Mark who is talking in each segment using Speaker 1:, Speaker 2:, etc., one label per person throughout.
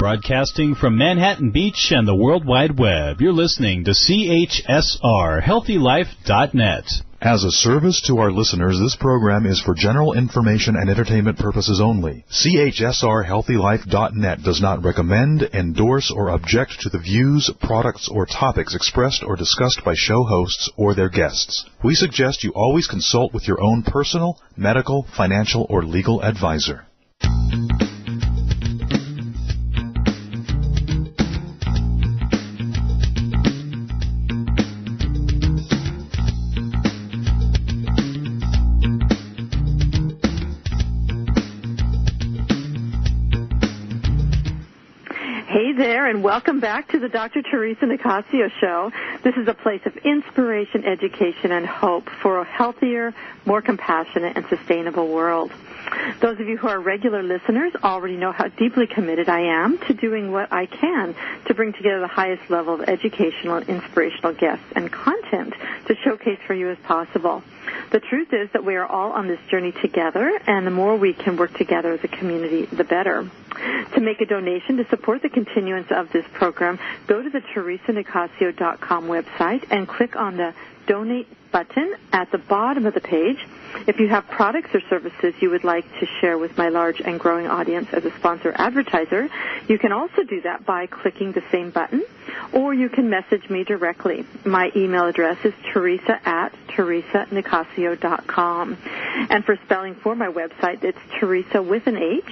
Speaker 1: Broadcasting from Manhattan Beach and the World Wide Web, you're listening to CHSR, HealthyLife.net.
Speaker 2: As a service to our listeners, this program is for general information and entertainment purposes only. CHSR HealthyLife.net does not recommend, endorse, or object to the views, products, or topics expressed or discussed by show hosts or their guests. We suggest you always consult with your own personal, medical, financial, or legal advisor.
Speaker 3: And welcome back to the Dr. Theresa Nicassio Show. This is a place of inspiration, education, and hope for a healthier, more compassionate, and sustainable world. Those of you who are regular listeners already know how deeply committed I am to doing what I can to bring together the highest level of educational and inspirational guests and content to showcase for you as possible. The truth is that we are all on this journey together, and the more we can work together as a community, the better. To make a donation to support the continuance of this program, go to the TheresaNicassio.com website and click on the Donate button at the bottom of the page. If you have products or services you would like to share with my large and growing audience as a sponsor advertiser, you can also do that by clicking the same button, or you can message me directly. My email address is Theresa@TheresaNicassio.com. And for spelling for my website, it's Theresa with an H,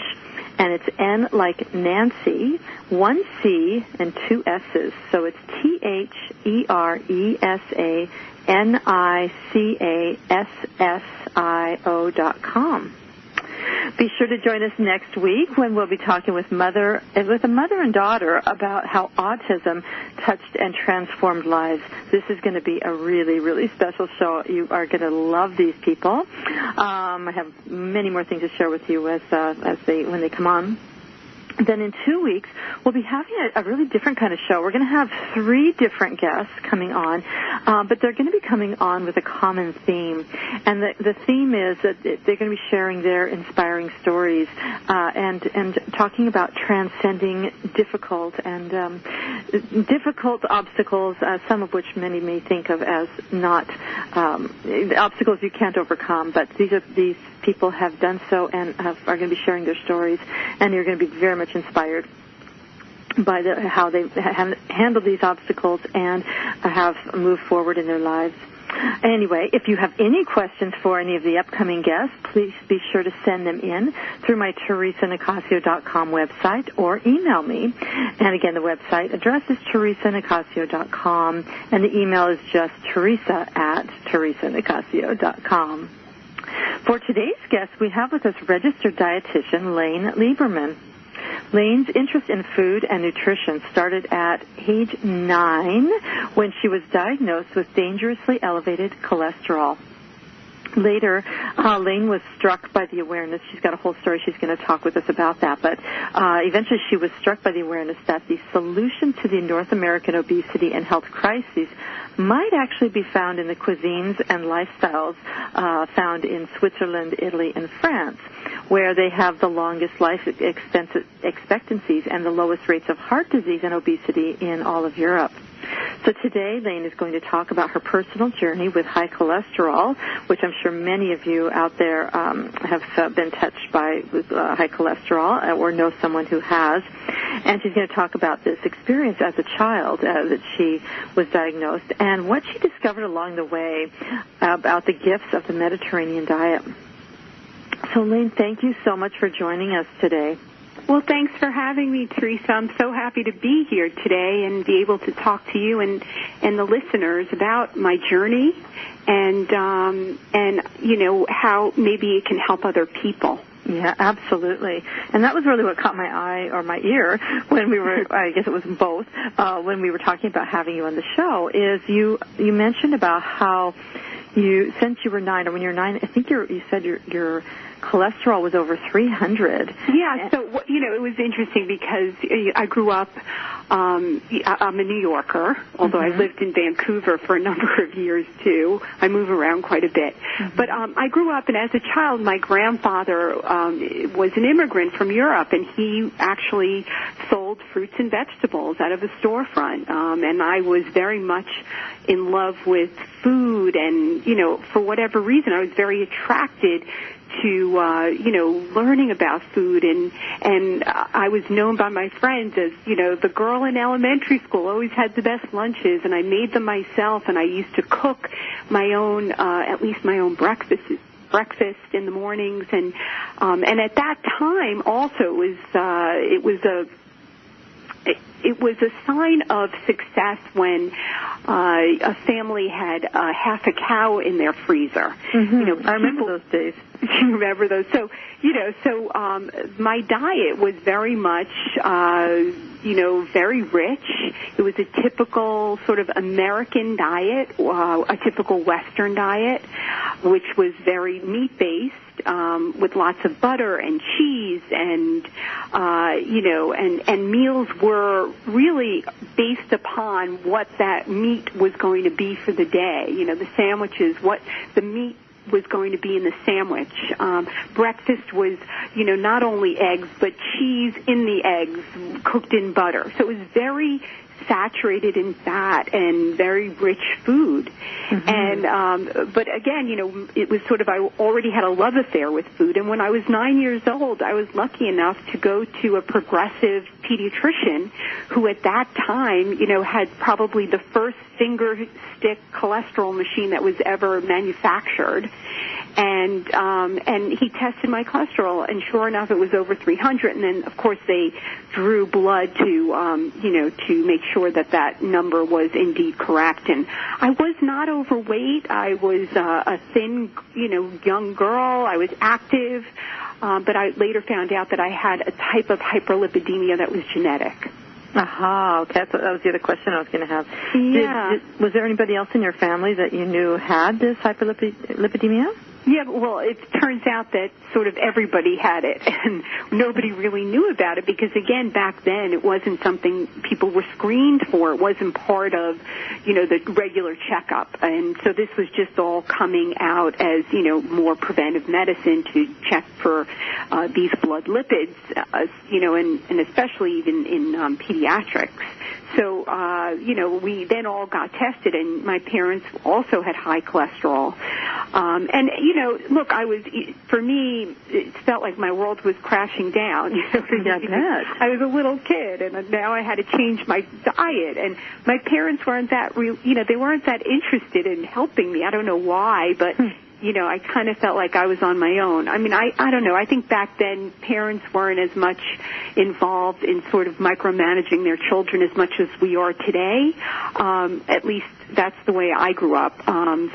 Speaker 3: and it's N like Nancy, 1 C and 2 S's. So it's TheresaNicassio.com. Be sure to join us next week when we'll be talking with a mother and daughter about how autism touched and transformed lives. This is going to be a really, really special show. You are going to love these people. I have many more things to share with you when they come on. Then in 2 weeks, we'll be having a really different kind of show. We're going to have 3 different guests coming on, but they're going to be coming on with a common theme. And the theme is that they're going to be sharing their inspiring stories and talking about transcending difficult obstacles, some of which many may think of as not obstacles you can't overcome. But these people have done so and are going to be sharing their stories, and you're going to be very much inspired by how they have handled these obstacles and have moved forward in their lives. Anyway, if you have any questions for any of the upcoming guests, please be sure to send them in through my TheresaNicassio.com website or email me. And again, the website address is TheresaNicassio.com, and the email is just Theresa@TheresaNicassio.com. For today's guest, we have with us registered dietitian Layne Lieberman. Layne's interest in food and nutrition started at age 9 when she was diagnosed with dangerously elevated cholesterol. Later, Layne was struck by the awareness. She's got a whole story. She's going to talk with us about that. But eventually she was struck by the awareness that the solution to the North American obesity and health crises might actually be found in the cuisines and lifestyles found in Switzerland, Italy, and France, where they have the longest life expectancies and the lowest rates of heart disease and obesity in all of Europe. So today, Layne is going to talk about her personal journey with high cholesterol, which I'm sure many of you out there have been touched by with high cholesterol or know someone who has. And she's going to talk about this experience as a child that she was diagnosed and what she discovered along the way about the gifts of the Mediterranean diet. So, Layne, thank you so much for joining us today.
Speaker 4: Well, thanks for having me, Theresa. I'm so happy to be here today and be able to talk to you and the listeners about my journey and you know, how maybe it can help other people.
Speaker 3: Yeah, absolutely. And that was really what caught my eye or my ear when we were, I guess it was both, when we were talking about having you on the show, is you mentioned about how you, since you were 9, or when you were 9, I think you said your cholesterol was over 300.
Speaker 4: Yeah, so, you know, it was interesting because I grew up, I'm a New Yorker, although I lived in Vancouver for a number of years, too. I move around quite a bit. But I grew up, and as a child, my grandfather was an immigrant from Europe, and he actually sold fruits and vegetables out of a storefront. And I was very much in love with food, and, you know, for whatever reason, I was very attracted to, you know, learning about food, and I was known by my friends as, you know, the girl in elementary school, always had the best lunches, and I made them myself, and I used to cook my own, at least my own breakfast in the mornings, and at that time also it was a sign of success when a family had half a cow in their freezer. You know,
Speaker 3: I remember those days.
Speaker 4: You remember those? So, you know, my diet was very much, you know, very rich. It was a typical sort of American diet, a typical Western diet, which was very meat-based, with lots of butter and cheese, and you know, and meals were really based upon what that meat was going to be for the day. You know, the sandwiches, what the meat was going to be in the sandwich. Breakfast was, you know, not only eggs, but cheese in the eggs, cooked in butter. So it was very saturated in fat and very rich food. And but again, you know, it was sort of, I already had a love affair with food, and when I was 9 years old, I was lucky enough to go to a progressive pediatrician who at that time, you know, had probably the first finger stick cholesterol machine that was ever manufactured. And he tested my cholesterol, and sure enough, it was over 300. And then, of course, they drew blood to, you know, to make sure that that number was indeed correct. And I was not overweight. I was a thin, you know, young girl. I was active, but I later found out that I had a type of hyperlipidemia that was genetic.
Speaker 3: Aha, okay. That was the other question I was going to have.
Speaker 4: Yeah.
Speaker 3: Was there anybody else in your family that you knew had this hyperlipidemia?
Speaker 4: Yeah, well, it turns out that sort of everybody had it, and nobody really knew about it because, again, back then it wasn't something people were screened for. It wasn't part of, you know, the regular checkup. And so this was just all coming out as, you know, more preventive medicine to check for these blood lipids, you know, and especially even in pediatrics. So, you know, we then all got tested, and my parents also had high cholesterol. And, you know, look, for me, it felt like my world was crashing down. You know, I was a little kid, and now I had to change my diet. And my parents weren't that, you know, they weren't that interested in helping me. I don't know why, but you know, I kind of felt like I was on my own. I mean, I don't know. I think back then parents weren't as much involved in sort of micromanaging their children as much as we are today. At least that's the way I grew up.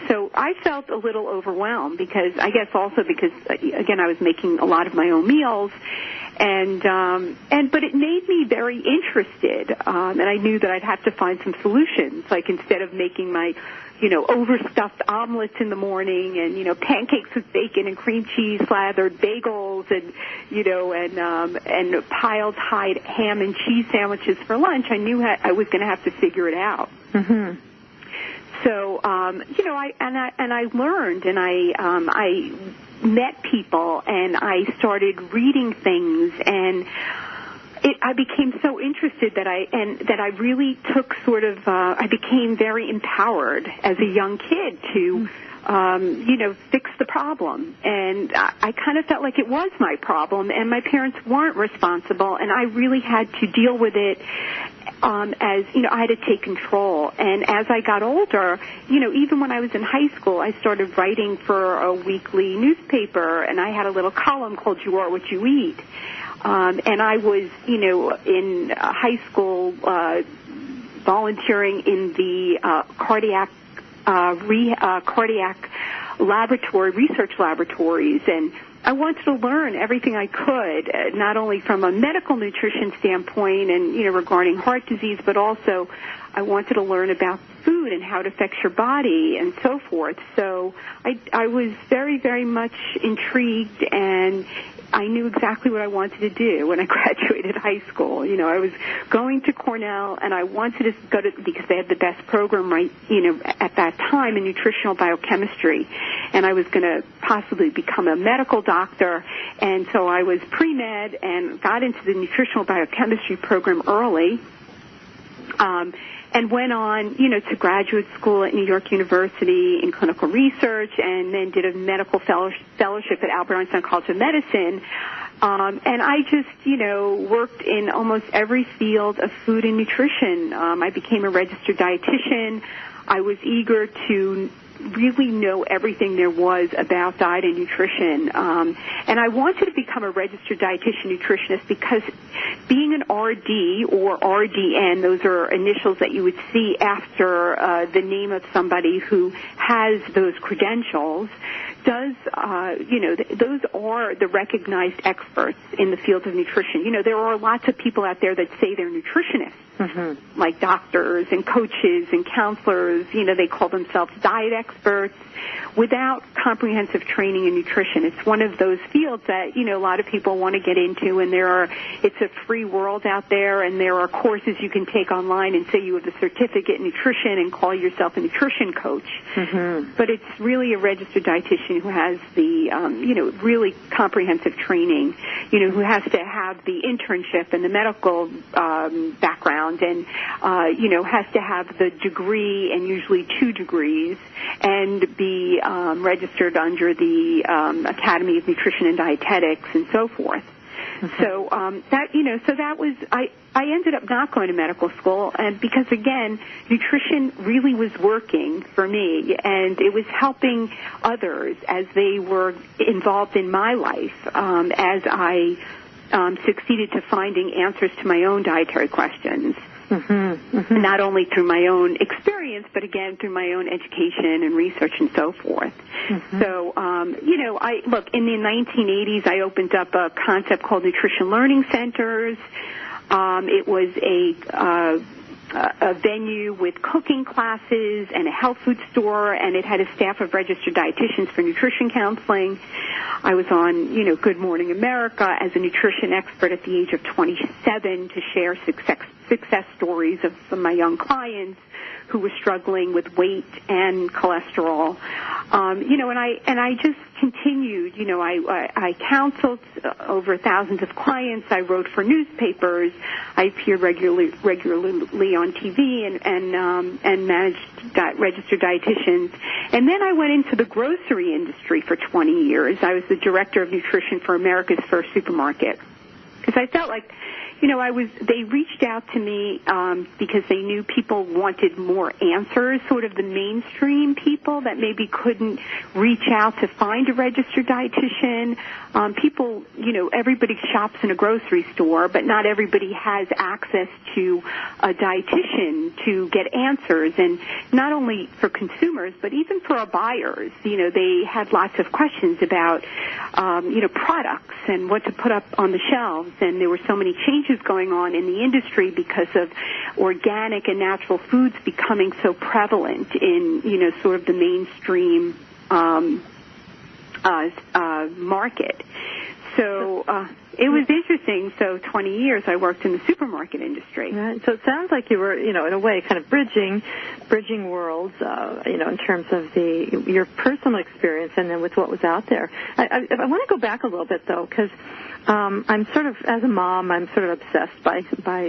Speaker 4: So I felt a little overwhelmed because, I guess also because, again, I was making a lot of my own meals. But it made me very interested, and I knew that I'd have to find some solutions. Like instead of making my, you know, overstuffed omelets in the morning, and you know, pancakes with bacon and cream cheese slathered bagels, and you know, and piled high ham and cheese sandwiches for lunch, I knew I was going to have to figure it out. So, you know, I learned, and I met people, and I started reading things, and I became so interested that I really took sort of, I became very empowered as a young kid to, you know, fix the problem. And I kind of felt like it was my problem, and my parents weren't responsible, and I really had to deal with it. As, you know, I had to take control. And as I got older, you know, even when I was in high school, I started writing for a weekly newspaper, and I had a little column called You Are What You Eat. And I was, you know, in high school volunteering in the cardiac laboratory, research laboratories, and I wanted to learn everything I could, not only from a medical nutrition standpoint and, regarding heart disease, but also I wanted to learn about food and how it affects your body and so forth. So I was very, very much intrigued, and I knew exactly what I wanted to do when I graduated high school. I was going to Cornell, and I wanted to go to, because they had the best program at that time in nutritional biochemistry, and I was going to possibly become a medical doctor. And so I was pre-med and got into the nutritional biochemistry program early. And went on, to graduate school at New York University in clinical research, and then did a medical fellowship at Albert Einstein College of Medicine. And I just, worked in almost every field of food and nutrition. I became a registered dietitian. I was eager to really know everything there was about diet and nutrition. And I wanted to become a registered dietitian nutritionist because being an RD or RDN, those are initials that you would see after the name of somebody who has those credentials, those are the recognized experts in the field of nutrition. There are lots of people out there that say they're nutritionists, like doctors and coaches and counselors. They call themselves diet experts without comprehensive training in nutrition. It's one of those fields that, a lot of people want to get into, and it's a free world out there, and there are courses you can take online and say you have a certificate in nutrition and call yourself a nutrition coach. But it's really a registered dietitian who has the, really comprehensive training, who has to have the internship and the medical background and, has to have the degree and usually 2 degrees and be registered under the Academy of Nutrition and Dietetics and so forth. So that was I ended up not going to medical school, and because again, nutrition really was working for me, and it was helping others as they were involved in my life as I succeeded to finding answers to my own dietary questions. Not only through my own experience, but again through my own education and research and so forth. So, in the 1980s, I opened up a concept called Nutrition Learning Centers. It was a venue with cooking classes and a health food store, and it had a staff of registered dietitians for nutrition counseling. I was on, Good Morning America as a nutrition expert at the age of 27 to share success stories of some of my young clients who were struggling with weight and cholesterol. And I just continued. I counseled over thousands of clients. I wrote for newspapers. I appeared regularly on TV and managed registered dietitians. And then I went into the grocery industry for 20 years. I was the director of nutrition for America's First Supermarket because I felt like, they reached out to me because they knew people wanted more answers, sort of the mainstream people that maybe couldn't reach out to find a registered dietitian. People, everybody shops in a grocery store, but not everybody has access to a dietitian to get answers. And not only for consumers, but even for our buyers, they had lots of questions about, products and what to put up on the shelves. And there were so many changes going on in the industry because of organic and natural foods becoming so prevalent in, sort of the mainstream market. So it was interesting. So 20 years I worked in the supermarket industry.
Speaker 3: Right. So it sounds like you were, in a way, kind of bridging worlds, in terms of your personal experience and then with what was out there. I want to go back a little bit, though, because I'm sort of, as a mom, I'm sort of obsessed by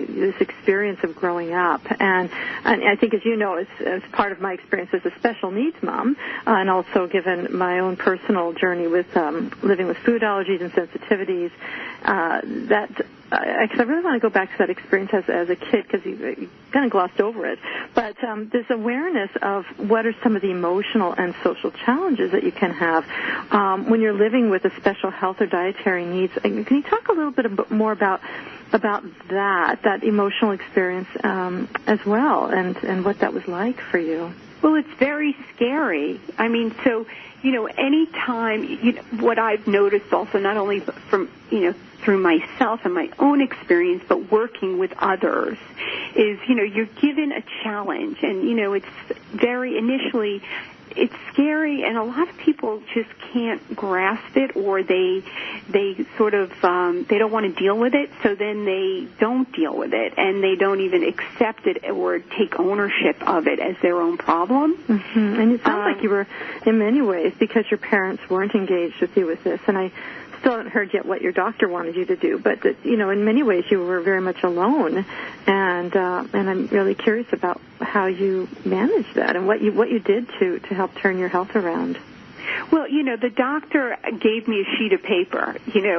Speaker 3: this experience of growing up. And I think, as you know, as part of my experience as a special needs mom, and also given my own personal journey with living with food allergies and sensitivities, because I really want to go back to that experience as a kid, because you kind of glossed over it. But this awareness of what are some of the emotional and social challenges that you can have when you're living with a special health or dietary needs. Can you talk a little bit more about that emotional experience as well, and what that was like for you?
Speaker 4: Well, it's very scary. I mean, so, anytime, what I've noticed also, not only from, through myself and my own experience, but working with others, is, you're given a challenge. And, it's very initially, it's scary, and a lot of people just can't grasp it, or they sort of, they don't want to deal with it, so then they don't deal with it, and they don't even accept it or take ownership of it as their own problem.
Speaker 3: Mm-hmm. And it sounds like you were, in many ways, because your parents weren't engaged with you with this, and I still haven't heard yet what your doctor wanted you to do, but that, in many ways you were very much alone, and I'm really curious about how you managed that and what you did to help turn your health around.
Speaker 4: Well, the doctor gave me a sheet of paper,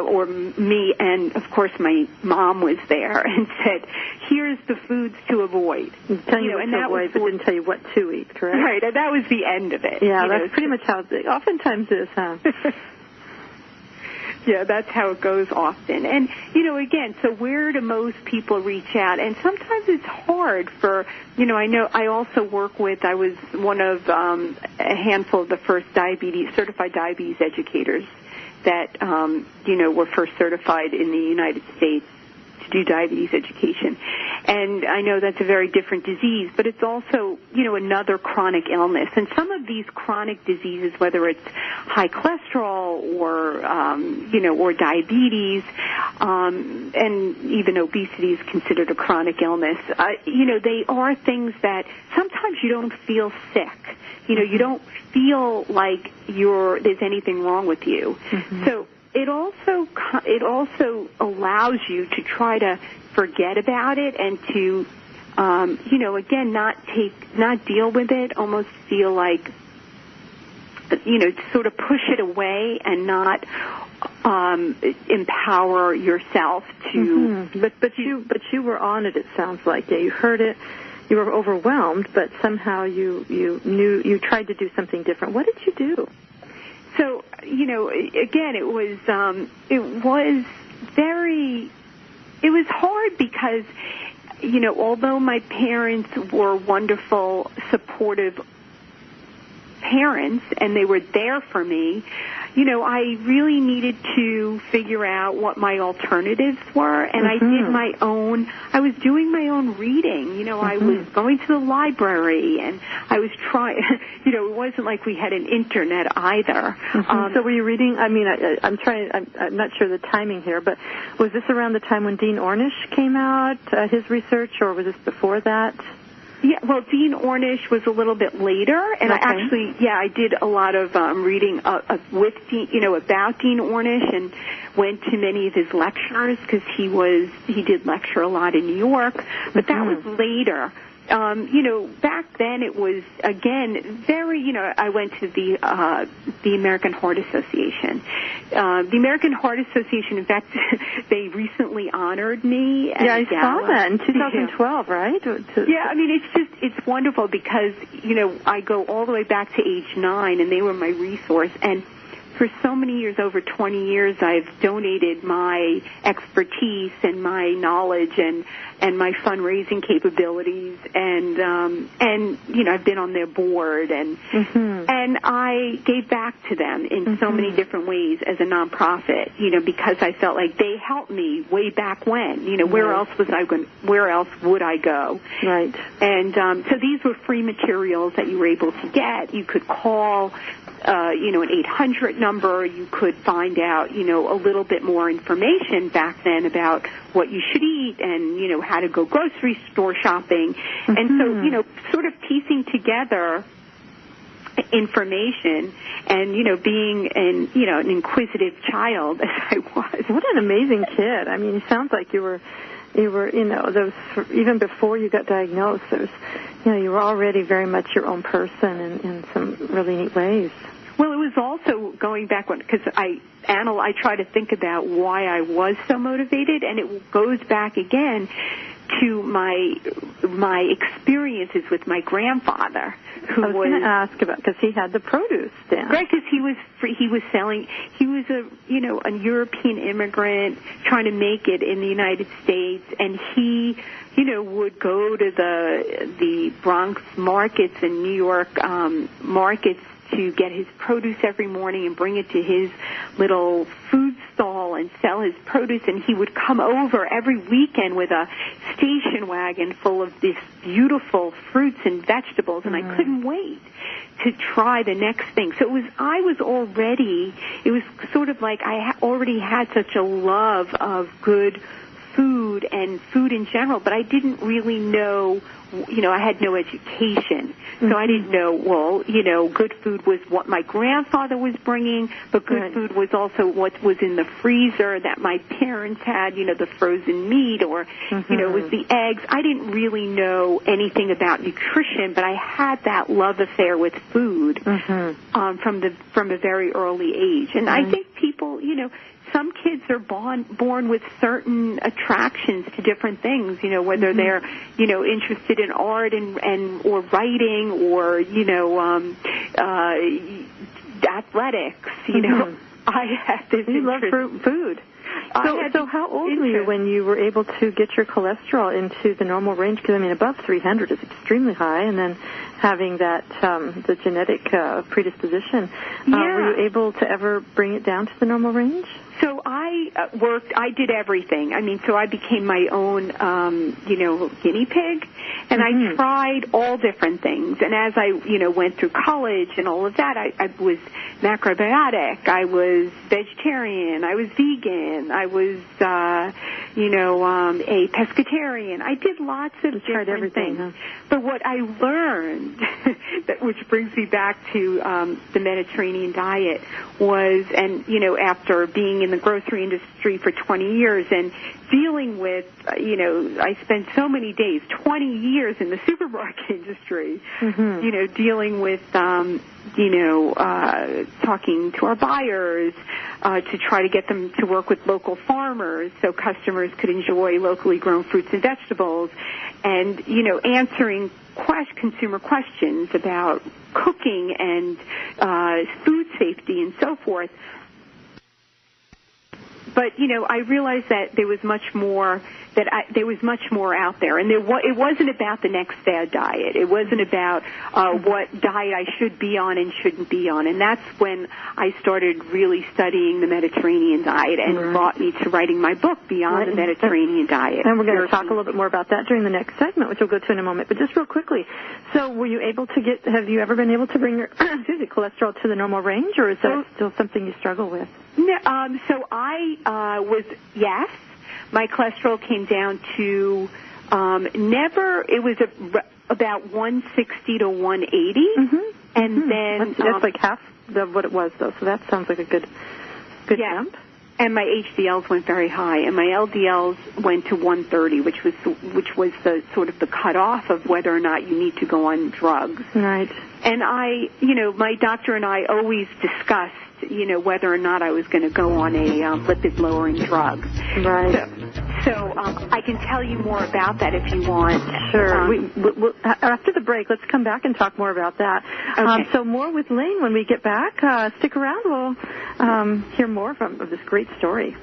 Speaker 4: or me, and of course my mom was there, and said, "Here's the foods to avoid."
Speaker 3: Tell you what to avoid, but didn't tell you what to eat, correct?
Speaker 4: Right, and that was the end of it.
Speaker 3: Yeah, that's pretty much how it oftentimes is, huh?
Speaker 4: Yeah, that's how it goes often. And, again, so where do most people reach out? And sometimes it's hard for, I know I also work with, I was one of a handful of the first certified diabetes educators that, were first certified in the United States to do diabetes education. And I know that's a very different disease, but it's also, another chronic illness. And some of these chronic diseases, whether it's high cholesterol or, or diabetes, and even obesity is considered a chronic illness, they are things that sometimes you don't feel sick. You don't feel like there's anything wrong with you. Mm-hmm. So it also allows you to try to forget about it and to, again, not deal with it, almost feel like, sort of push it away and not empower yourself to.
Speaker 3: Mm-hmm. But you were on it. It sounds like. Yeah, you heard it. You were overwhelmed, but somehow you knew you tried to do something different. What did you do?
Speaker 4: So, again, it was hard because, although my parents were wonderful, supportive parents, and they were there for me, I really needed to figure out what my alternatives were, and mm-hmm. I was doing my own reading, mm-hmm. I was going to the library, and I was trying, it wasn't like we had an internet either.
Speaker 3: Mm-hmm. So were you reading, I'm not sure the timing here, but was this around the time when Dean Ornish came out, his research, or was this before that?
Speaker 4: Yeah, well, Dean Ornish was a little bit later, and okay. I did a lot of reading with Dean, about Dean Ornish, and went to many of his lectures because he did lecture a lot in New York, but that was later. Back then it was, again, very, I went to the American Heart Association. The American Heart Association, in fact, they recently honored me.
Speaker 3: Yeah, I saw that in 2012, right?
Speaker 4: Yeah, it's wonderful because, I go all the way back to age 9, and they were my resource. And for so many years, over 20 years, I've donated my expertise and my knowledge and my fundraising capabilities, and I've been on their board, and mm-hmm. and I gave back to them in mm-hmm. so many different ways as a nonprofit, because I felt like they helped me way back when, where else would I go? Right. And so these were free materials that you were able to get. You could call an 800 number. You could find out, a little bit more information back then about what you should eat and, how to go grocery store shopping. Mm-hmm. And so, sort of piecing together information and, being an inquisitive child as I was.
Speaker 3: What an amazing kid. It sounds like you were, those, even before you got diagnosed, you were already very much your own person in some really neat ways.
Speaker 4: Well, it was also going back because I try to think about why I was so motivated, and it goes back again to my experiences with my grandfather, who
Speaker 3: I was going to ask about, because he had the produce stand.
Speaker 4: Right, because he was selling. He was a European immigrant trying to make it in the United States, and he would go to the Bronx markets and New York markets to get his produce every morning and bring it to his little food stall and sell his produce. And he would come over every weekend with a station wagon full of these beautiful fruits and vegetables, and I couldn't wait to try the next thing. So it was sort of like I already had such a love of good food and food in general, but I didn't really know, I had no education. So I didn't know, good food was what my grandfather was bringing, but good food was also what was in the freezer that my parents had, the frozen meat or, was the eggs. I didn't really know anything about nutrition, but I had that love affair with food from a very early age. And I think people, some kids are born with certain attractions to different things, whether they're, interested in art and or writing or, athletics, I had this
Speaker 3: You love food. So how old were you when you were able to get your cholesterol into the normal range? Because, above 300 is extremely high, and then having that, the genetic predisposition, were you able to ever bring it down to the normal range?
Speaker 4: So I did everything. So I became my own, guinea pig, and I tried all different things. And as I, went through college and all of that, I was macrobiotic, I was vegetarian, I was vegan, I was, a pescatarian. I did lots of different things. But what I learned, which brings me back to the Mediterranean diet, was, and, after being in the grocery industry for 20 years and dealing with, I spent so many days, 20 years in the supermarket industry, dealing with, talking to our buyers to try to get them to work with local farmers so customers could enjoy locally grown fruits and vegetables, and, answering consumer questions about cooking and food safety and so forth. But, I realized that there was much more out there, and it wasn't about the next fad diet. It wasn't about what diet I should be on and shouldn't be on, and that's when I started really studying the Mediterranean diet and brought me to writing my book, Beyond the Mediterranean Diet.
Speaker 3: And we're going to talk a little bit more about that during the next segment, which we'll go to in a moment. But just real quickly, so were you able to have you ever been able to bring your cholesterol to the normal range, or is that still something you struggle with?
Speaker 4: No, so I was, yes. My cholesterol came down to it was about 160 to 180, and then
Speaker 3: that's like half of what it was, though. So that sounds like a good jump.
Speaker 4: And my HDLs went very high, and my LDLs went to 130, which was the sort of the cutoff of whether or not you need to go on drugs.
Speaker 3: Right.
Speaker 4: And my doctor and I always discussed, whether or not I was going to go on a lipid-lowering drug.
Speaker 3: Right.
Speaker 4: So I can tell you more about that if you want.
Speaker 3: Sure. We'll, after the break, let's come back and talk more about that.
Speaker 4: Okay.
Speaker 3: So more with Layne when we get back. Stick around. We'll hear more of this great story.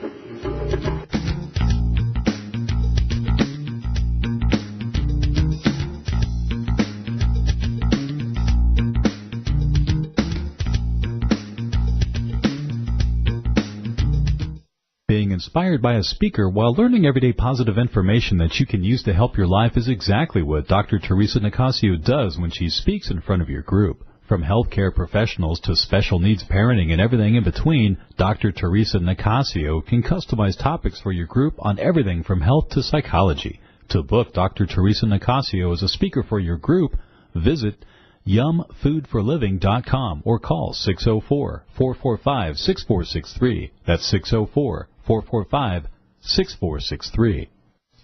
Speaker 1: Being inspired by a speaker while learning everyday positive information that you can use to help your life is exactly what Dr. Theresa Nicassio does when she speaks in front of your group. From healthcare professionals to special needs parenting and everything in between, Dr. Theresa Nicassio can customize topics for your group on everything from health to psychology. To book Dr. Theresa Nicassio as a speaker for your group, visit yumfoodforliving.com or call 604-445-6463. That's 604-445-6463.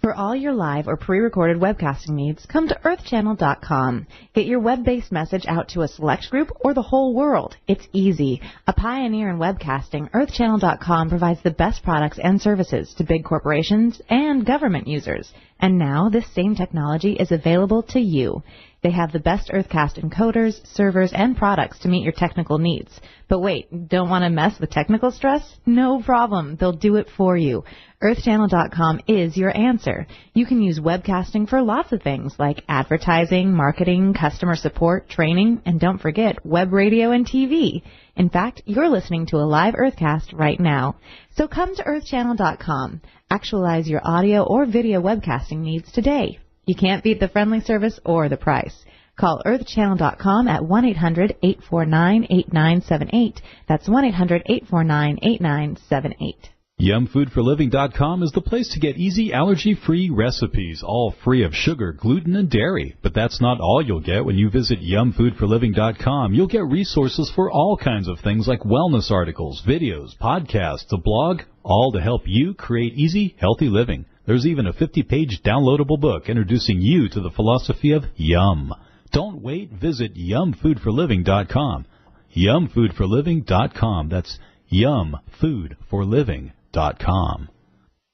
Speaker 5: For all your live or pre-recorded webcasting needs, come to earthchannel.com. Get your web-based message out to a select group or the whole world. It's easy. A pioneer in webcasting, earthchannel.com provides the best products and services to big corporations and government users. And now this same technology is available to you. They have the best Earthcast encoders, servers, and products to meet your technical needs. But wait, don't want to mess with technical stress? No problem. They'll do it for you. EarthChannel.com is your answer. You can use webcasting for lots of things like advertising, marketing, customer support, training, and don't forget web radio and TV. In fact, you're listening to a live Earthcast right now. So come to EarthChannel.com. Actualize your audio or video webcasting needs today. You can't beat the friendly service or the price. Call earthchannel.com at 1-800-849-8978. That's 1-800-849-8978.
Speaker 1: YumFoodForLiving.com is the place to get easy allergy-free recipes, all free of sugar, gluten, and dairy. But that's not all you'll get when you visit YumFoodForLiving.com. You'll get resources for all kinds of things like wellness articles, videos, podcasts, a blog, all to help you create easy, healthy living. There's even a 50-page downloadable book introducing you to the philosophy of yum. Don't wait. Visit YumFoodForLiving.com. YumFoodForLiving.com. That's YumFoodForLiving.com.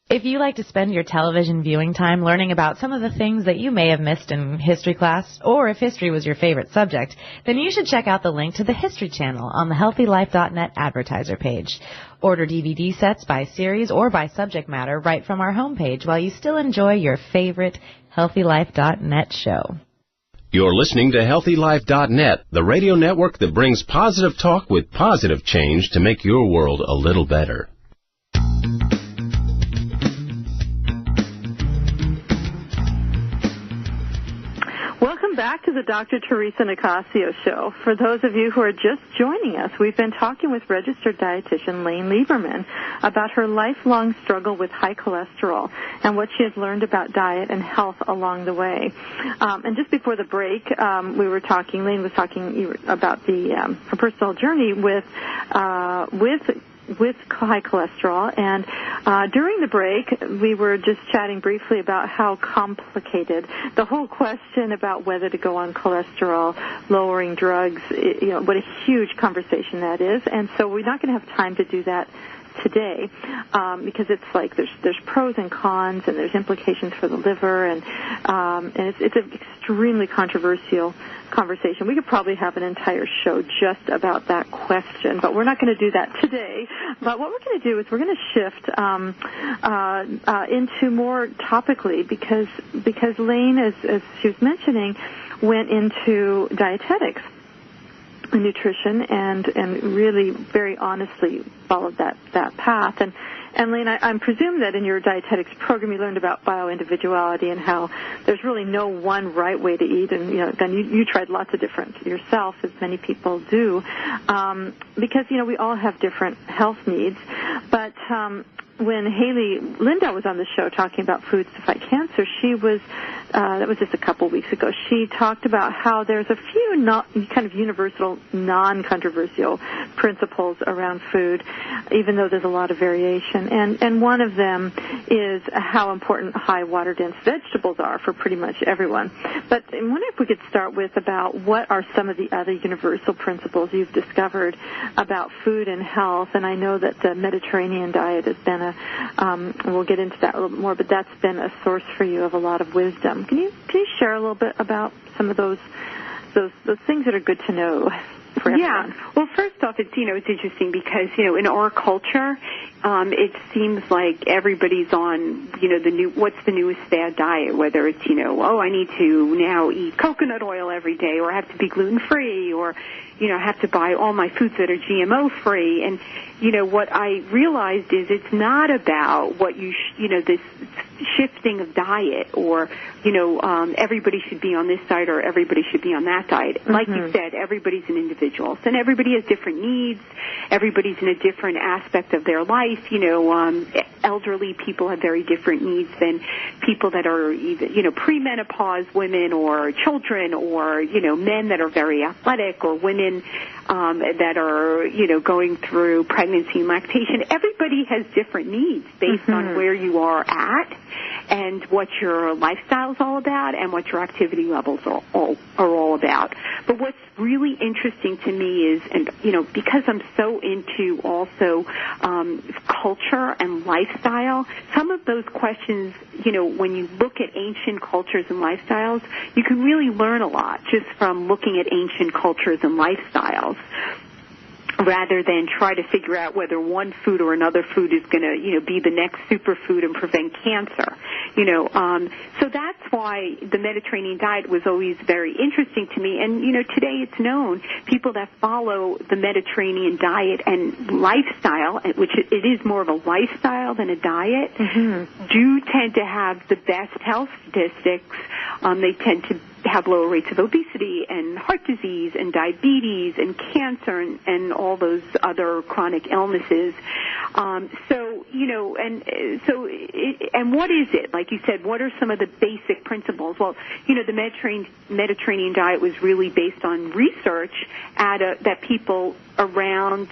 Speaker 5: If you like to spend your television viewing time learning about some of the things that you may have missed in history class, or if history was your favorite subject, then you should check out the link to the History Channel on the HealthyLife.net advertiser page. Order DVD sets by series or by subject matter right from our homepage while you still enjoy your favorite HealthyLife.net show.
Speaker 6: You're listening to HealthyLife.net, the radio network that brings positive talk with positive change to make your world a little better.
Speaker 3: Welcome back to the Dr. Theresa Nicassio Show. For those of you who are just joining us, we've been talking with registered dietitian Layne Lieberman about her lifelong struggle with high cholesterol and what she has learned about diet and health along the way. And just before the break, Layne was talking about her personal journey with high cholesterol, and during the break we were just chatting briefly about how complicated the whole question about whether to go on cholesterol lowering drugs, what a huge conversation that is. And so we're not going to have time to do that today, because it's like there's pros and cons, and there's implications for the liver, and it's an extremely controversial conversation. We could probably have an entire show just about that question, but we're not going to do that today. But what we're going to do is we're going to shift into more topically, because Layne, as she was mentioning, went into dietetics and nutrition, and really very honestly followed that path. And Layne, I presume that in your dietetics program you learned about bioindividuality and how there's really no one right way to eat. And again, you tried lots of different yourself, as many people do, because we all have different health needs. But when Haley Linda was on the show talking about foods to fight cancer, she was that was just a couple weeks ago. She talked about how there's a few kind of universal, non-controversial principles around food, even though there's a lot of variation. And one of them is how important high water-dense vegetables are for pretty much everyone. But I wonder if we could start with about what are some of the other universal principles you've discovered about food and health. And I know that the Mediterranean diet has been we'll get into that a little bit more, but that's been a source for you of a lot of wisdom. Can you share a little bit about some of those things that are good to know for everyone?
Speaker 4: Yeah. Well, first off, it's interesting because in our culture, it seems like everybody's on what's the newest fad diet, whether it's I need to now eat coconut oil every day, or I have to be gluten free, or I have to buy all my foods that are GMO free. And what I realized is it's not about what this shifting of diet, or everybody should be on this diet or everybody should be on that diet. Mm-hmm. Like you said, everybody's an individual, and everybody has different needs. Everybody's in a different aspect of their life. Elderly people have very different needs than people that are either premenopause women, or children, or men that are very athletic, or women that are going through pregnancy and lactation. Everybody has different needs based on where you are at. and what your lifestyle is all about and what your activity levels are all about. But what's really interesting to me is, and because I'm so into also culture and lifestyle, some of those questions, when you look at ancient cultures and lifestyles, you can really learn a lot just from looking at ancient cultures and lifestyles, rather than try to figure out whether one food or another food is going to, be the next superfood and prevent cancer. So that's why the Mediterranean diet was always very interesting to me. And, today it's known people that follow the Mediterranean diet and lifestyle, which it is more of a lifestyle than a diet, do tend to have the best health statistics. They tend to have lower rates of obesity and heart disease and diabetes and cancer and all those other chronic illnesses. And what is it? Like you said, what are some of the basic principles? Well, the Mediterranean diet was really based on research that people around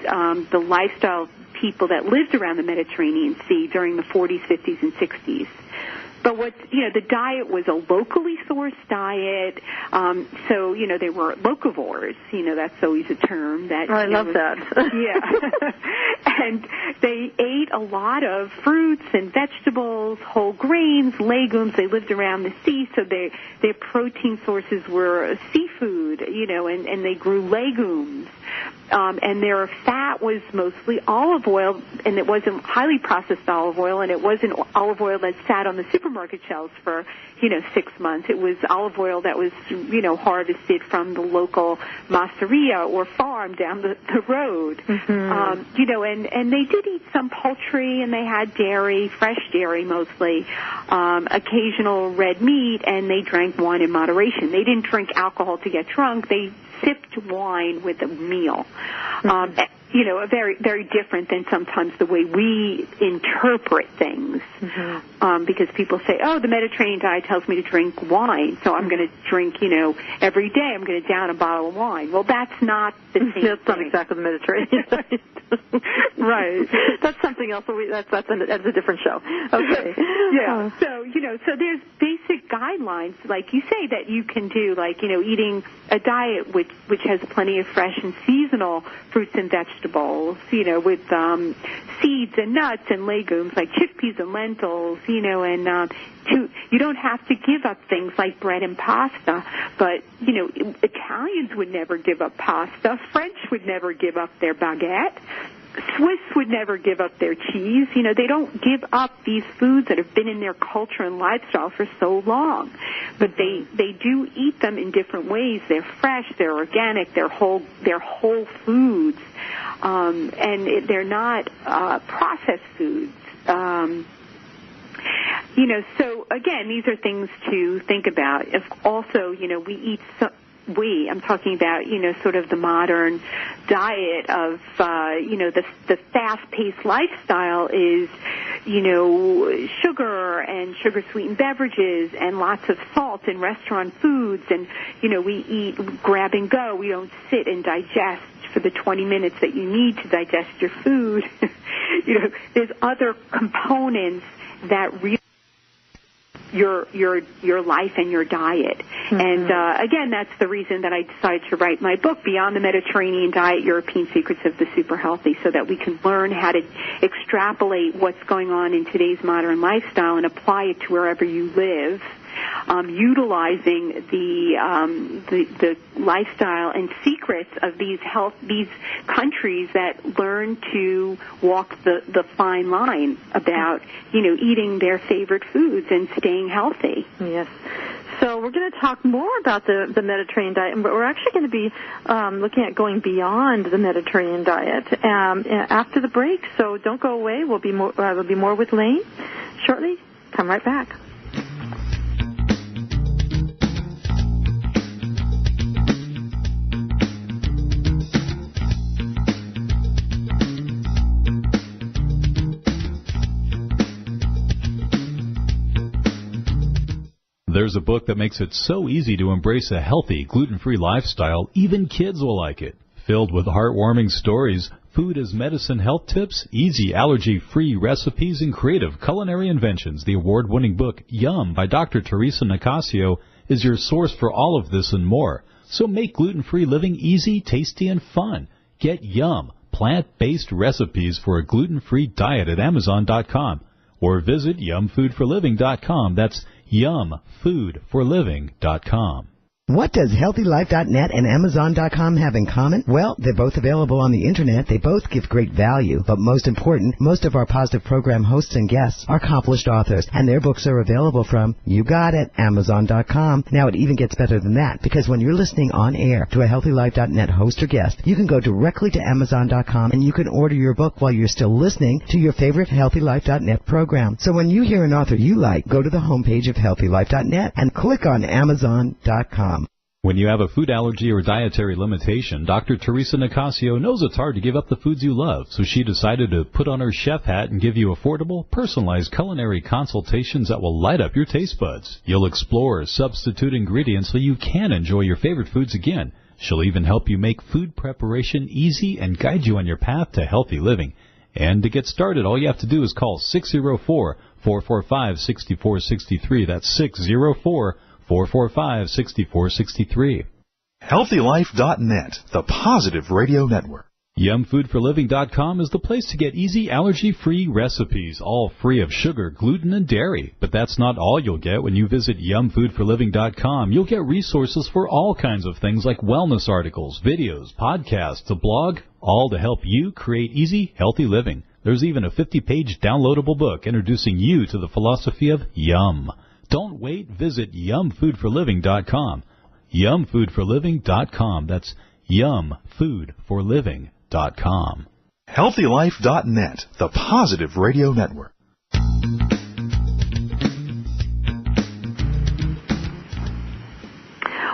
Speaker 4: the lifestyle people that lived around the Mediterranean Sea during the 40s, 50s, and 60s. But the diet was a locally sourced diet, so, they were locavores, that's always a term that...
Speaker 3: I love that.
Speaker 4: Yeah. And they ate a lot of fruits and vegetables, whole grains, legumes. They lived around the sea, so their protein sources were seafood, and they grew legumes. And their fat was mostly olive oil, and it wasn't highly processed olive oil, and it wasn't olive oil that sat on the supermarket shelves for, 6 months. It was olive oil that was, harvested from the local masseria or farm down the road. And they did eat some poultry, and they had dairy, fresh dairy mostly, occasional red meat, and they drank wine in moderation. They didn't drink alcohol to get drunk. They sipped wine with a meal. Very, very different than sometimes the way we interpret things. Because people say, the Mediterranean diet tells me to drink wine, so I'm going to drink, every day I'm going to down a bottle of wine. Well, that's not the same
Speaker 3: That's not exactly the Mediterranean diet.
Speaker 4: Right.
Speaker 3: That's something else. That's a different show. Okay.
Speaker 4: Yeah. So there's basic guidelines, like you say, that you can do, like, eating a diet which has plenty of fresh and seasonal fruits and vegetables, with seeds and nuts and legumes like chickpeas and lentils, and you don't have to give up things like bread and pasta, but, Italians would never give up pasta. French would never give up their baguette. Swiss would never give up their cheese. They don't give up these foods that have been in their culture and lifestyle for so long. But they do eat them in different ways. They're fresh, they're organic, they're whole foods, and they're not processed foods. So again, these are things to think about. Also, we eat I'm talking about, sort of the modern diet of, the fast-paced lifestyle is, sugar and sugar-sweetened beverages and lots of salt in restaurant foods. And, we eat grab and go. We don't sit and digest for the 20 minutes that you need to digest your food. There's other components that really your life and your diet. And again, that's the reason that I decided to write my book, Beyond the Mediterranean Diet, European Secrets of the Super Healthy, so that we can learn how to extrapolate what's going on in today's modern lifestyle and apply it to wherever you live, utilizing the lifestyle and secrets of these countries that learn to walk the fine line about, eating their favorite foods and staying healthy.
Speaker 3: Yes. So we're going to talk more about the Mediterranean diet, and we're actually going to be looking at going beyond the Mediterranean diet after the break. So don't go away. We'll be more with Layne shortly. Come right back.
Speaker 1: There's a book that makes it so easy to embrace a healthy, gluten-free lifestyle, even kids will like it. Filled with heartwarming stories, Food as medicine health tips, easy allergy-free recipes, and creative culinary inventions. The award-winning book, Yum, by Dr. Theresa Nicassio, is your source for all of this and more. So make gluten-free living easy, tasty, and fun. Get Yum, plant-based recipes for a gluten-free diet at Amazon.com. Or visit yumfoodforliving.com. That's yumfoodforliving.com.
Speaker 7: What does HealthyLife.net and Amazon.com have in common? Well, they're both available on the Internet. They both give great value. But most important, most of our positive program hosts and guests are accomplished authors, and their books are available from, you got it, Amazon.com. Now, it even gets better than that, because when you're listening on air to a HealthyLife.net host or guest, you can go directly to Amazon.com, and you can order your book while you're still listening to your favorite HealthyLife.net program. So when you hear an author you like, go to the homepage of HealthyLife.net and click on Amazon.com.
Speaker 1: When you have a food allergy or dietary limitation, Dr. Theresa Nicassio knows it's hard to give up the foods you love, so she decided to put on her chef hat and give you affordable, personalized culinary consultations that will light up your taste buds. You'll explore substitute ingredients so you can enjoy your favorite foods again. She'll even help you make food preparation easy and guide you on your path to healthy living. And to get started, all you have to do is call 604-445-6463. That's 604-445-6463.
Speaker 2: HealthyLife.net, the positive radio network.
Speaker 1: YumFoodForLiving.com is the place to get easy, allergy-free recipes, all free of sugar, gluten, and dairy. But that's not all you'll get when you visit YumFoodForLiving.com. You'll get resources for all kinds of things like wellness articles, videos, podcasts, a blog, all to help you create easy, healthy living. There's even a 50-page downloadable book introducing you to the philosophy of Yum. Don't wait. Visit YumFoodForLiving.com. YumFoodForLiving.com. That's YumFoodForLiving.com.
Speaker 2: HealthyLife.net, the positive radio network.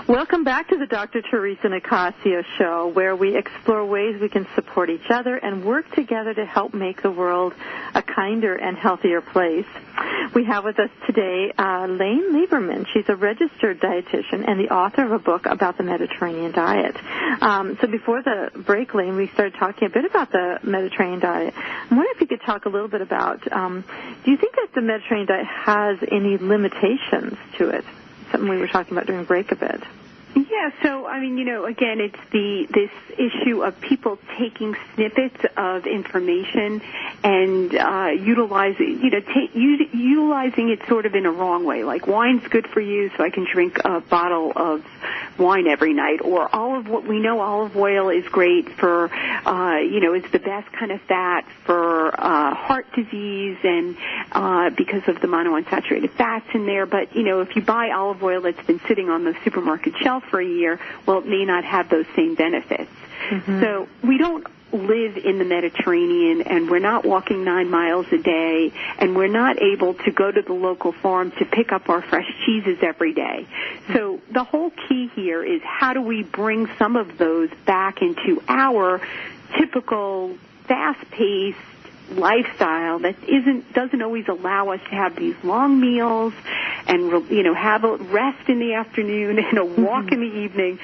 Speaker 3: Welcome back to the Dr. Theresa Nicassio Show, where we explore ways we can support each other and work together to help make the world a kinder and healthier place. We have with us today Layne Lieberman. She's a registered dietitian and the author of a book about the Mediterranean diet. So before the break, Layne, we started talking a bit about the Mediterranean diet. I wonder if you could talk a little bit about, do you think that the Mediterranean diet has any limitations to it? Something we were talking about during break a bit.
Speaker 4: Yeah, so, I mean, again, it's this issue of people taking snippets of information and utilizing it sort of in a wrong way. Like, wine's good for you, so I can drink a bottle of wine every night. Or olive oil is great for, it's the best kind of fat for heart disease and because of the monounsaturated fats in there. But, if you buy olive oil that's been sitting on the supermarket shelf for a year, well, it may not have those same benefits. Mm-hmm. So we don't live in the Mediterranean, and we're not walking 9 miles a day, and we're not able to go to the local farm to pick up our fresh cheeses every day. So the whole key here is how do we bring some of those back into our typical fast-paced lifestyle that doesn't always allow us to have these long meals and have a rest in the afternoon and a walk in the evening.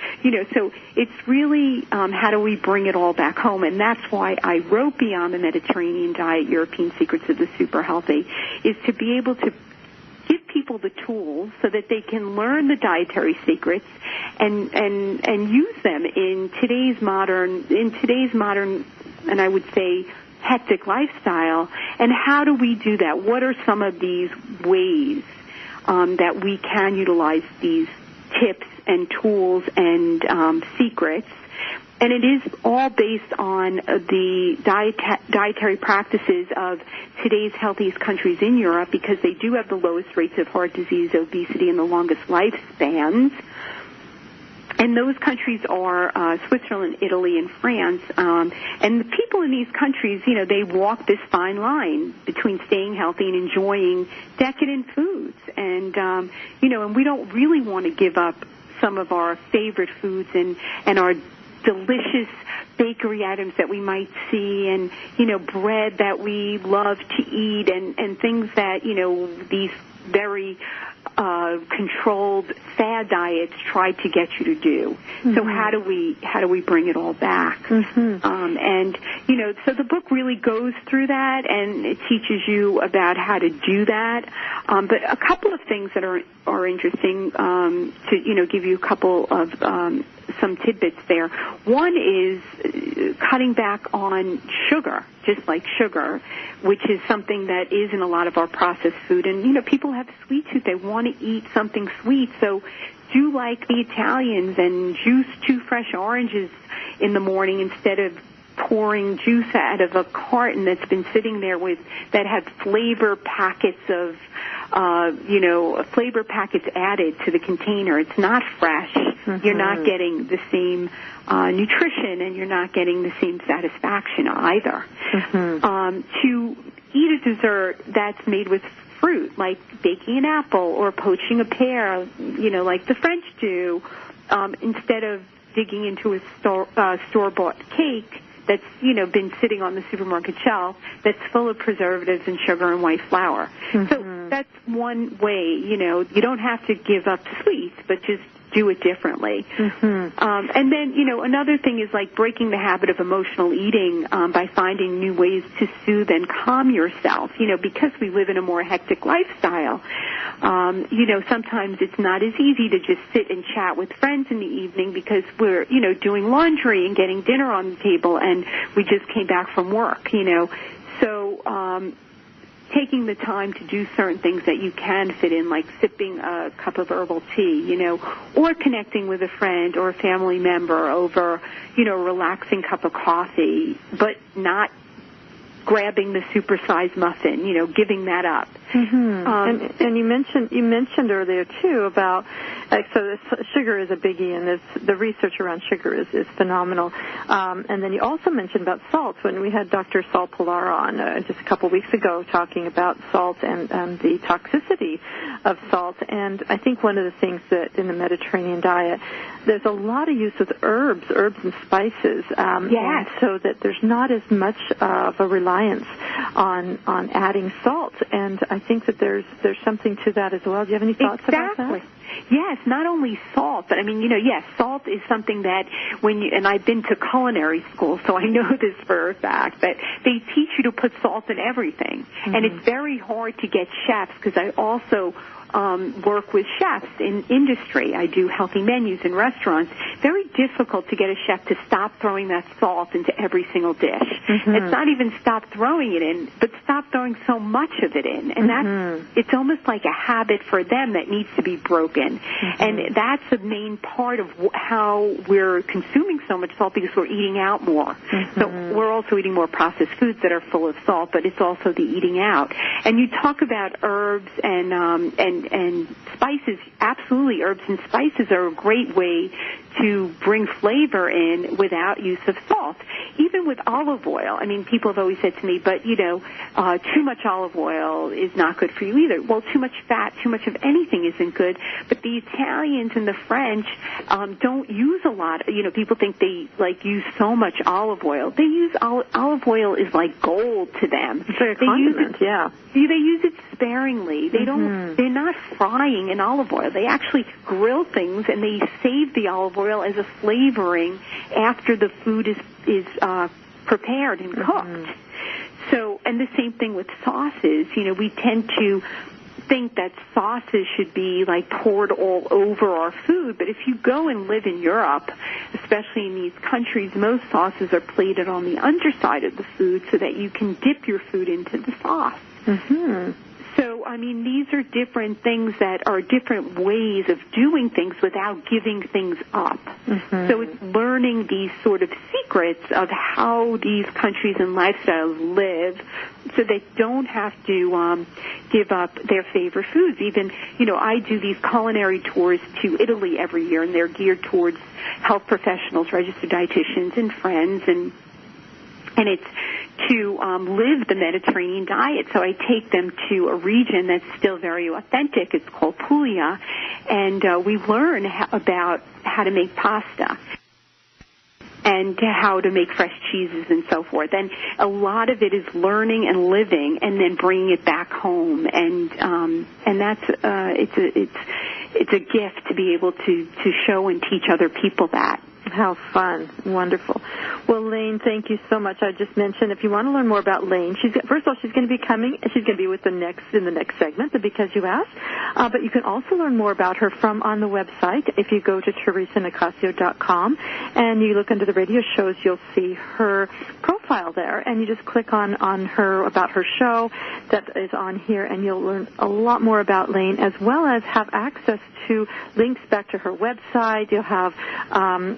Speaker 4: So it's really how do we bring it all back home? And that's why I wrote Beyond the Mediterranean Diet, European Secrets of the Super Healthy, is to be able to give people the tools so that they can learn the dietary secrets and use them in today's modern, and I would say hectic lifestyle. And how do we do that? What are some of these ways that we can utilize these tips and tools and secrets? And it is all based on the dietary practices of today's healthiest countries in Europe, because they do have the lowest rates of heart disease, obesity, and the longest lifespans. And those countries are Switzerland, Italy, and France. And the people in these countries, they walk this fine line between staying healthy and enjoying decadent foods. And, and we don't really want to give up some of our favorite foods and our delicious bakery items that we might see, and, bread that we love to eat, and things that, these very controlled fad diets try to get you to do. Mm-hmm. So how do we bring it all back? Mm-hmm. And so the book really goes through that, and it teaches you about how to do that. But a couple of things that are interesting to give you a couple of some tidbits there. One is cutting back on sugar, just like sugar, which is something that is in a lot of our processed food. And, people have sweet tooth. They want to eat something sweet. So do like the Italians and juice 2 fresh oranges in the morning instead of pouring juice out of a carton that's been sitting there that had flavor packets of flavor packets added to the container. It's not fresh. Mm-hmm. You're not getting the same nutrition, and you're not getting the same satisfaction either. Mm-hmm. To eat a dessert that's made with fruit, like baking an apple or poaching a pear, like the French do, instead of digging into a store-bought cake that's, been sitting on the supermarket shelf that's full of preservatives and sugar and white flour. Mm-hmm. So that's one way, you don't have to give up sweets, but just do it differently. Mm-hmm. And then, another thing is like breaking the habit of emotional eating by finding new ways to soothe and calm yourself. Because we live in a more hectic lifestyle, sometimes it's not as easy to just sit and chat with friends in the evening because we're, doing laundry and getting dinner on the table, and we just came back from work, So, taking the time to do certain things that you can fit in, like sipping a cup of herbal tea, or connecting with a friend or a family member over, a relaxing cup of coffee, but not grabbing the supersized muffin, giving that up. Mm-hmm.
Speaker 3: And you mentioned earlier too about so sugar is a biggie, and the research around sugar is phenomenal. And then you also mentioned about salt when we had Dr. Saul Pilar on just a couple of weeks ago talking about salt and the toxicity of salt. And I think one of the things that in the Mediterranean diet, there's a lot of use of herbs and spices.
Speaker 4: Yes.
Speaker 3: And so that there's not as much of a reliance on adding salt. And I think that there's something to that as well. Do you have any thoughts about that?
Speaker 4: Yes, not only salt, but yes, salt is something that and I've been to culinary school, so I know this for a fact, that they teach you to put salt in everything. Mm-hmm. And it's very hard to get chefs, because I also work with chefs in industry. I do healthy menus in restaurants. Very difficult to get a chef to stop throwing that salt into every single dish. Mm-hmm. It's not even stop throwing it in, but stop throwing so much of it in. And it's almost like a habit for them that needs to be broken. Mm-hmm. And that's the main part of how we're consuming so much salt, because we're eating out more. Mm-hmm. So we're also eating more processed foods that are full of salt, but it's also the eating out. And you talk about herbs and spices. Absolutely, herbs and spices are a great way to bring flavor in without use of salt. Even with olive oil, people have always said to me, but, too much olive oil is not good for you either. Well, too much fat, too much of anything isn't good. But the Italians and the French don't use a lot. People think they, use so much olive oil. They use olive oil is like gold to them.
Speaker 3: It's like a condiment, yeah.
Speaker 4: They use it sparingly. They don't. They're not frying in olive oil. They actually grill things, and they save the olive oil as a flavoring after the food is prepared and cooked. So, and the same thing with sauces. We tend to think that sauces should be poured all over our food, but if you go and live in Europe, especially in these countries, most sauces are plated on the underside of the food so that you can dip your food into the sauce. Mm-hmm. So, these are different things that are different ways of doing things without giving things up. Mm-hmm. So it's learning these sort of secrets of how these countries and lifestyles live so they don't have to give up their favorite foods. Even, I do these culinary tours to Italy every year, and they're geared towards health professionals, registered dietitians, and friends, and it's to live the Mediterranean diet. So I take them to a region that's still very authentic. It's called Puglia, and we learn about how to make pasta. how to make fresh cheeses and so forth. And a lot of it is learning and living, and then bringing it back home. And that's it's a gift to be able to show and teach other people that.
Speaker 3: How fun. Wonderful. Well, Layne, thank you so much. I just mentioned if you want to learn more about Layne, first of all, she's going to be with in the next segment, the Because You Asked. But you can also learn more about her from on the website. If you go to TheresaNicassio.com and you look under the radio shows, you'll see her profile there, and you just click on her, about her show that is on here, and you'll learn a lot more about Layne, as well as have access to links back to her website. You'll have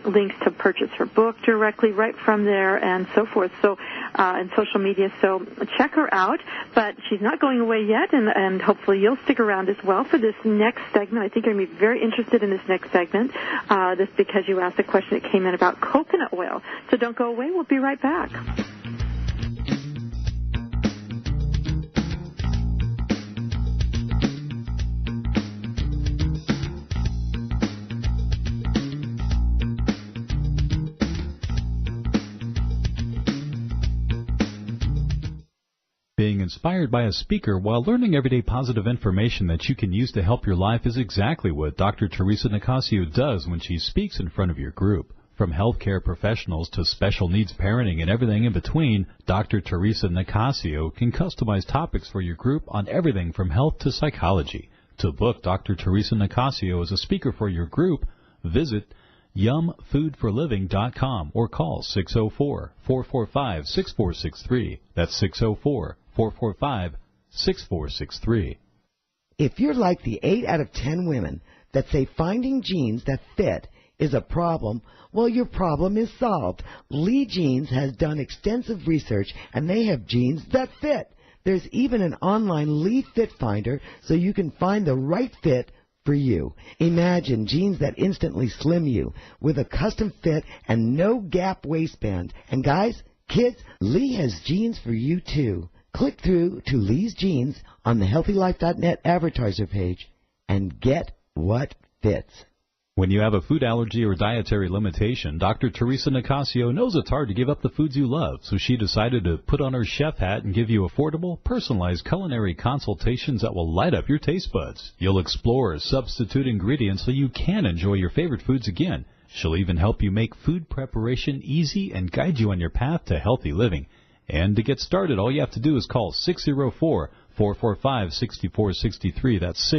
Speaker 3: links to purchase her book directly right from there, and so forth. So, and social media. So check her out. But she's not going away yet, and hopefully you'll stick around as well for this next segment. I think you're going to be very interested in this next segment. This because you asked a question that came in about coconut oil. So don't go away. We'll be right back.
Speaker 1: Being inspired by a speaker while learning everyday positive information that you can use to help your life is exactly what Dr. Theresa Nicassio does when she speaks in front of your group. From healthcare professionals to special needs parenting and everything in between, Dr. Theresa Nicassio can customize topics for your group on everything from health to psychology. To book Dr. Theresa Nicassio as a speaker for your group, visit yumfoodforliving.com or call 604-445-6463. That's 604-445-6463.
Speaker 7: If you're like the 8 out of 10 women that say finding jeans that fit is a problem, well, your problem is solved. Lee Jeans has done extensive research, and they have jeans that fit. There's even an online Lee Fit Finder so you can find the right fit for you. Imagine jeans that instantly slim you with a custom fit and no gap waistband. And guys, kids, Lee has jeans for you too. Click through to Lee's Jeans on the HealthyLife.net advertiser page and get what fits.
Speaker 1: When you have a food allergy or dietary limitation, Dr. Theresa Nicassio knows it's hard to give up the foods you love, so she decided to put on her chef hat and give you affordable, personalized culinary consultations that will light up your taste buds. You'll explore substitute ingredients so you can enjoy your favorite foods again. She'll even help you make food preparation easy and guide you on your path to healthy living. And to get started, all you have to do is call 604-445-6463. That's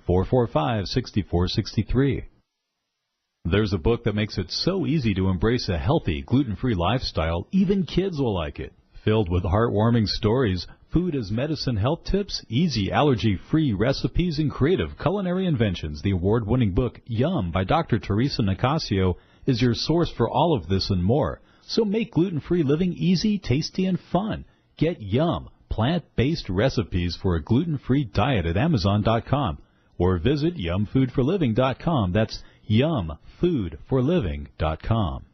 Speaker 1: 604-445-6463. There's a book that makes it so easy to embrace a healthy, gluten-free lifestyle, even kids will like it. Filled with heartwarming stories, food as medicine health tips, easy allergy-free recipes, and creative culinary inventions, the award-winning book Yum by Dr. Theresa Nicassio is your source for all of this and more. So make gluten-free living easy, tasty, and fun. Get Yum, plant-based recipes for a gluten-free diet at Amazon.com. Or visit yumfoodforliving.com. That's yumfoodforliving.com.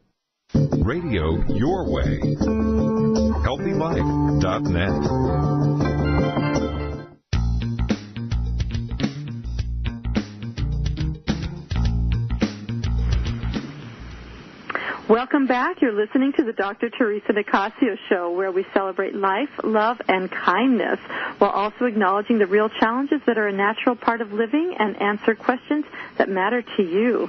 Speaker 8: Radio your way. HealthyLife.net.
Speaker 3: Welcome back. You're listening to the Dr. Theresa Nicassio Show, where we celebrate life, love, and kindness, while also acknowledging the real challenges that are a natural part of living and answer questions that matter to you.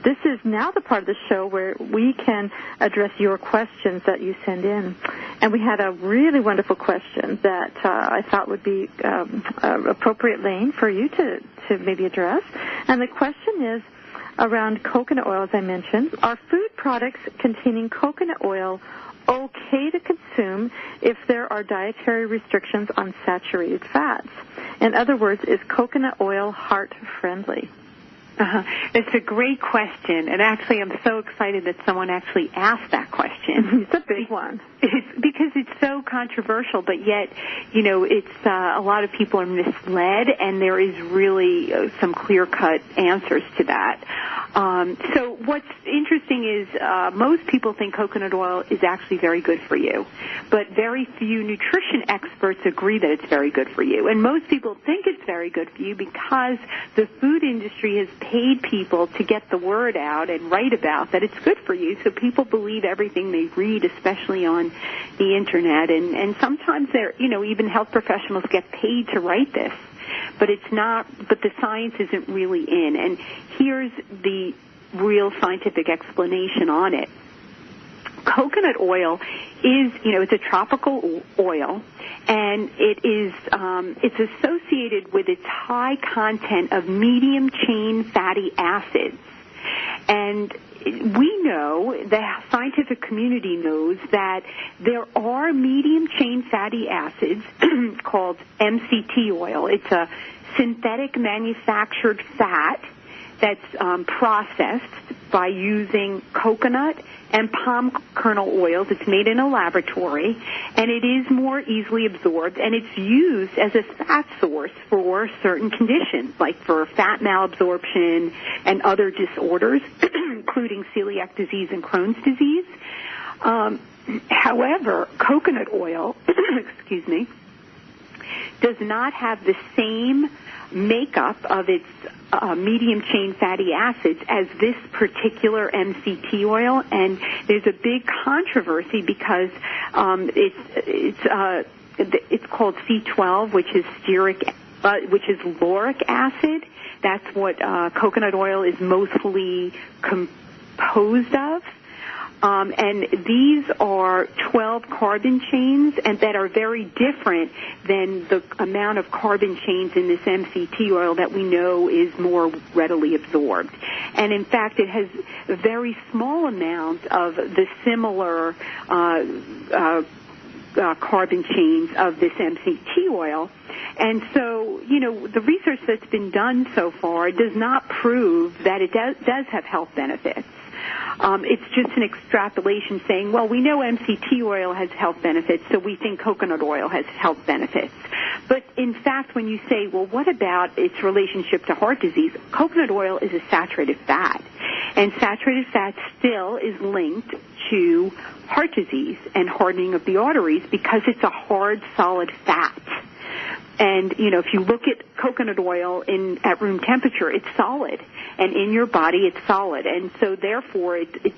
Speaker 3: This is now the part of the show where we can address your questions that you send in. And we had a really wonderful question that I thought would be appropriate, Layne, for you to maybe address. And the question is, around coconut oil, as I mentioned, are food products containing coconut oil okay to consume if there are dietary restrictions on saturated fats? In other words, is coconut oil heart-friendly?
Speaker 4: It's a great question, and actually I'm so excited that someone actually asked that question.
Speaker 3: It's a big one.
Speaker 4: It's because it's so controversial, but yet, it's a lot of people are misled, and there is really some clear-cut answers to that. So what's interesting is most people think coconut oil is actually very good for you, but very few nutrition experts agree that it's very good for you. And most people think it's very good for you because the food industry has paid people to get the word out and write about that it's good for you. So people believe everything they read, especially on the Internet. And sometimes even health professionals get paid to write this. But the science isn't really in. And here's the real scientific explanation on it. Coconut oil is, it's a tropical oil, and it's associated with its high content of medium chain fatty acids. And we know, the scientific community knows, that there are medium-chain fatty acids called MCT oil. It's a synthetic manufactured fat that's processed by using coconut and palm kernel oils. It's made in a laboratory, and it is more easily absorbed, and it's used as a fat source for certain conditions, like for fat malabsorption and other disorders, including celiac disease and Crohn's disease. However, coconut oil, does not have the same makeup of its medium-chain fatty acids as this particular MCT oil, and there's a big controversy because it's called C12, which is lauric acid. That's what coconut oil is mostly composed of. And these are 12 carbon chains, and that are very different than the amount of carbon chains in this MCT oil that we know is more readily absorbed. And in fact, it has a very small amount of the similar carbon chains of this MCT oil. And so, the research that's been done so far does not prove that it does have health benefits. It's just an extrapolation saying, well, we know MCT oil has health benefits, so we think coconut oil has health benefits. But in fact, when you say, well, what about its relationship to heart disease? Coconut oil is a saturated fat, and saturated fat still is linked to heart disease and hardening of the arteries because it's a hard, solid fat. And, if you look at coconut oil at room temperature, it's solid. And in your body, it's solid. And so, therefore, it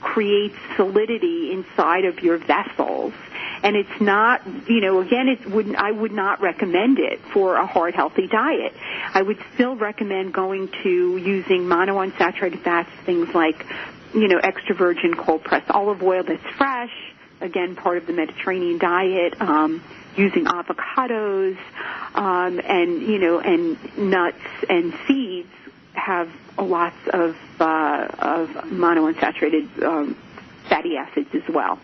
Speaker 4: creates solidity inside of your vessels. And it's not, I would not recommend it for a heart healthy diet. I would still recommend going to using monounsaturated fats, things like, extra virgin cold pressed olive oil that's fresh, again, part of the Mediterranean diet, using avocados, and nuts and seeds have lots of monounsaturated fatty acids as well.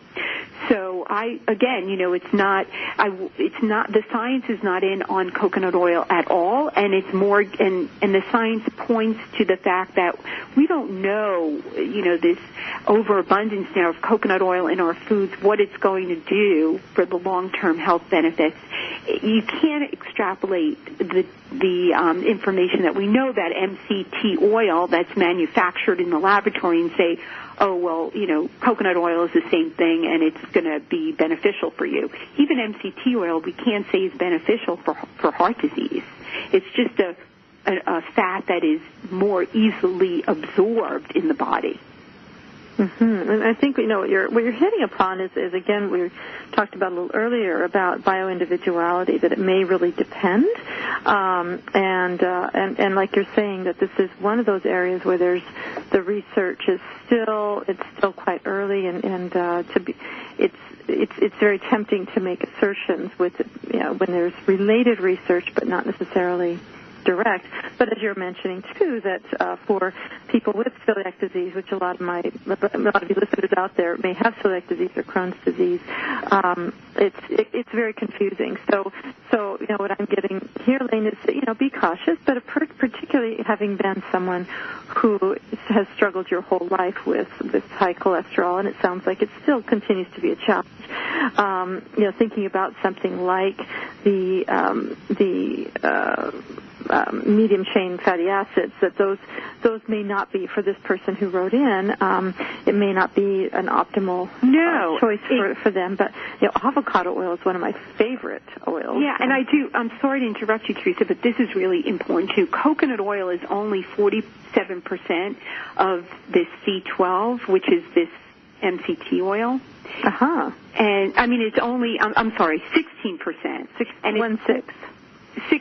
Speaker 4: So it's not the science is not in on coconut oil at all, and it's more and the science points to the fact that we don't know, this overabundance now of coconut oil in our foods, what it's going to do for the long-term health benefits. You can't extrapolate the information that we know about MCT oil that's manufactured in the laboratory and say, oh, well, coconut oil is the same thing and it's going to be beneficial for you. Even MCT oil, we can't say is beneficial for heart disease. It's just a fat that is more easily absorbed in the body.
Speaker 3: Mm-hmm. And I think, what you're hitting upon is again, we talked about a little earlier about bioindividuality, that it may really depend. And like you're saying, that this is one of those areas where the research is still quite early, and it's very tempting to make assertions with, when there's related research, but not necessarily direct. But as you're mentioning too, that for people with celiac disease, which a lot of you listeners out there may have celiac disease or Crohn's disease, it's very confusing. So what I'm getting here, Layne, is be cautious, but particularly having been someone who has struggled your whole life with high cholesterol, and it sounds like it still continues to be a challenge. Thinking about something like the medium chain fatty acids, that those may not be for this person who wrote in. It may not be an optimal choice for them. But avocado oil is one of my favorite oils.
Speaker 4: Yeah, and I'm sorry to interrupt you, Theresa, but this is really important too. Coconut oil is only 47% of this C12, which is this MCT oil. And I mean, it's only, I'm sorry, 16%. And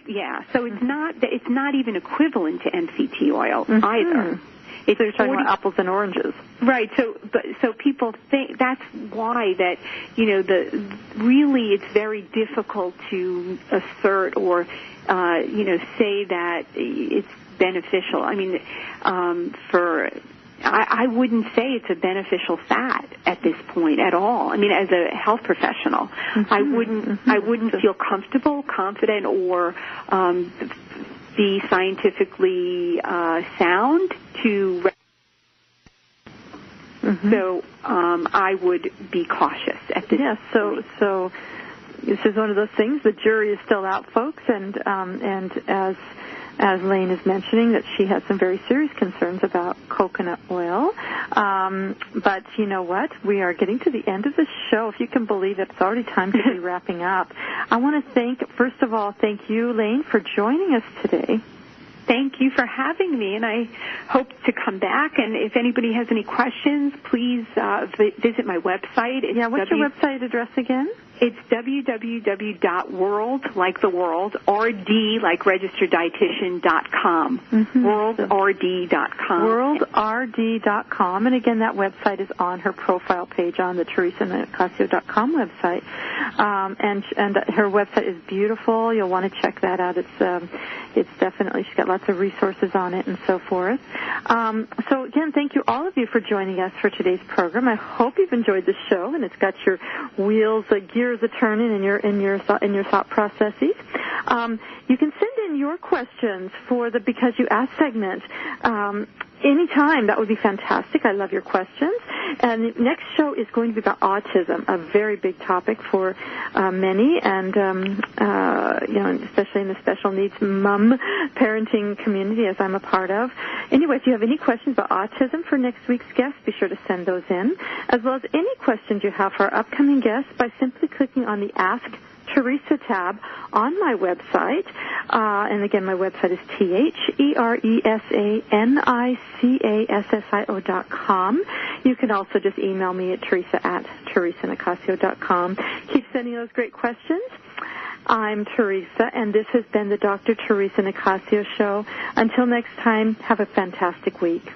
Speaker 4: yeah, so it's not even equivalent to MCT oil either.
Speaker 3: So you're talking about apples and oranges,
Speaker 4: right? So people think that's why that really it's very difficult to assert or say that it's beneficial. I mean, I wouldn't say it's a beneficial fat at this point at all. I mean, as a health professional, I wouldn't feel comfortable, confident, or be scientifically sound to. So I would be cautious at this.
Speaker 3: Yeah. So this is one of those things. The jury is still out, folks, and as Layne is mentioning, that she has some very serious concerns about coconut oil. But you know what? We are getting to the end of the show. If you can believe it, it's already time to be wrapping up. I want to first of all, thank you, Layne, for joining us today.
Speaker 4: Thank you for having me, and I hope to come back. And if anybody has any questions, please visit my website.
Speaker 3: What's your website address again?
Speaker 4: It's www.world, like the world, RD, like registereddietitian.com. WorldRD.com.
Speaker 3: WorldRD.com. And again, that website is on her profile page on the TheresaNicassio.com website. And her website is beautiful. You'll want to check that out. It's definitely, she's got lots of resources on it and so forth. So again, thank you all of you for joining us for today's program. I hope you've enjoyed the show and it's got your wheels, gears a-turning in your thought processes. You can send in your questions for the Because You Asked segment anytime. That would be fantastic. I love your questions. And the next show is going to be about autism, a very big topic for many, and especially in the special needs mom parenting community, as I'm a part of. Anyway, if you have any questions about autism for next week's guest, be sure to send those in, as well as any questions you have for our upcoming guests by simply clicking on the Ask Theresa tab on my website. And again, my website is TheresaNicassio.com. You can also just email me at Theresa@TheresaNicassio.com. Keep sending those great questions. I'm Theresa, and this has been the Dr. Theresa Nicassio Show. Until next time, have a fantastic week.